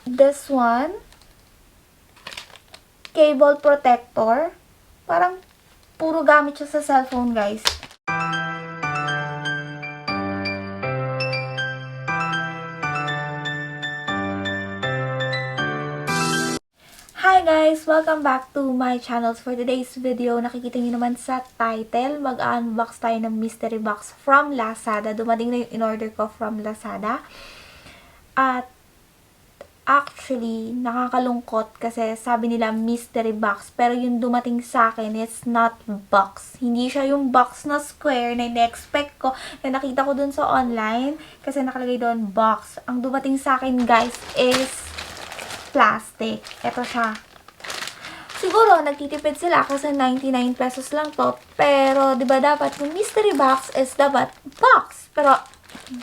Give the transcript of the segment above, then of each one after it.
This one, cable protector. Parang puro gamit siya sa cellphone, guys. Hi guys! Welcome back to my channel. For today's video, nakikita niyo naman sa title, mag-unbox tayo ng mystery box from Lazada. Dumating na yung in-order ko from Lazada. At actually, nakakalungkot kasi sabi nila mystery box. Pero yung dumating sa akin, it's not box. Hindi siya yung box na square na in-expect ko. Na nakita ko dun sa online kasi nakalagay doon box. Ang dumating sa akin guys is plastic. Ito siya. Siguro, nagtitipid sila kasi 99 pesos lang to. Pero, di ba dapat yung mystery box is dapat box. Pero,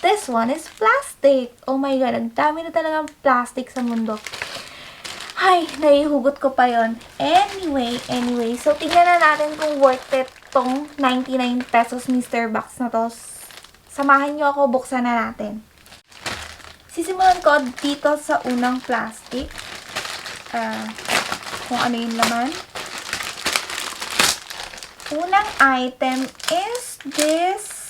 this one is plastic. Oh my God, ang dami na talagang plastic sa mundo. Ay, naihugot ko pa yon. Anyway. So, tingnan na natin kung worth it tong 99 pesos mystery box na to. Samahan nyo ako, buksan na natin. Sisimulan ko dito sa unang plastic. Kung ano yung laman. Unang item is this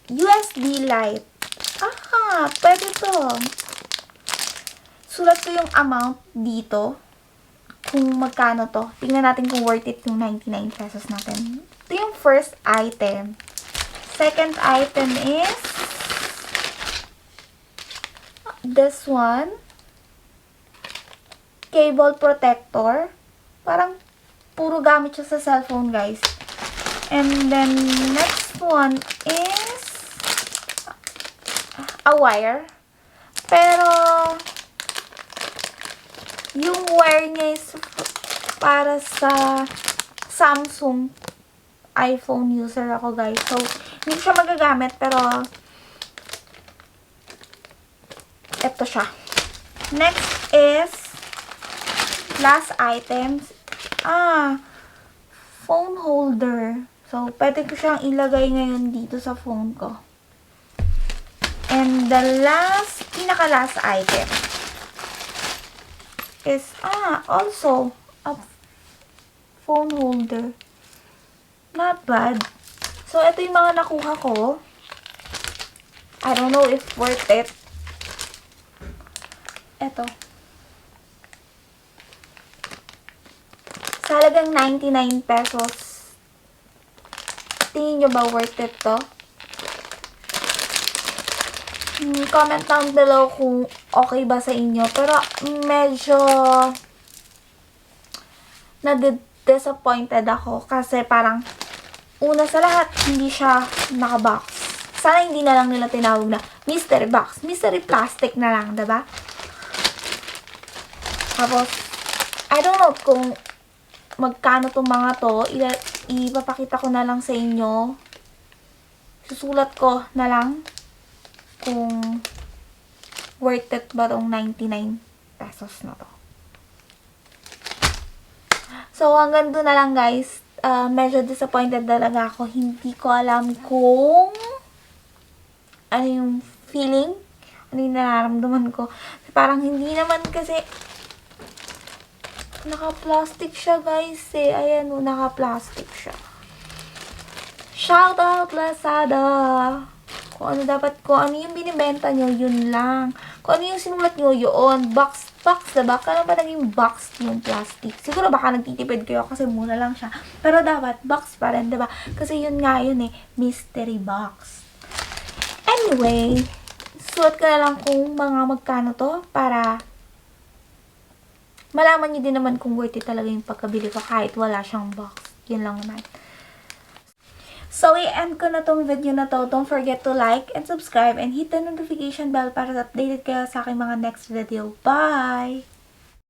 USB light. Aha, pwede to. Sulat ko yung amount dito. Kung magkano to. Tingnan natin kung worth it yung 99 pesos natin. Ito yung first item. Second item is this one. Cable protector. Parang puro gamit siya sa cellphone, guys. And then, next one is a wire. Pero, yung wire niya is para sa Samsung iPhone user ako, guys. So, hindi siya magagamit, pero ito siya. Next is last items. Phone holder. So, pwede ko siyang ilagay ngayon dito sa phone ko. And the pinaka-last item is, also a phone holder. Not bad. So, ito yung mga nakuha ko. I don't know if worth it. Ito. Sa halagang 99 pesos. Tingin nyo ba worth it to? Comment down below kung okay ba sa inyo. Pero medyo na-disappointed ako. Kasi parang una sa lahat, hindi siya naka-box. Sana hindi na lang nila tinawag na mystery box. Mystery plastic na lang, diba? Tapos, I don't know kung magkano itong mga to. Ipapakita ko na lang sa inyo. Susulat ko na lang kung worth it ba itong 99 pesos na to. So, hanggang doon na lang guys. Medyo disappointed talaga ako. Hindi ko alam kung ano yung feeling, ano yung nararamdaman ko. Parang hindi naman kasi naka-plastic siya guys eh. Ayan o, naka-plastic siya. Shout out Lazada! Kung ano yung binibenta nyo, yun lang. Kung ano yung sinulat nyo, yun. Box, diba? Kaya ba naging box yung plastic? Siguro baka nagtitipid kayo kasi mura lang siya. Pero dapat, box pa rin, diba? Kasi yun nga yun eh, mystery box. Anyway, sulat ko na lang kung mga magkano to para malaman nyo din naman kung worth it talaga yung pagkabili ko kahit wala siyang box. Yun lang naman. So, i-end ko na tong video na to. Don't forget to like and subscribe and hit the notification bell para updated kayo sa aking mga next video. Bye!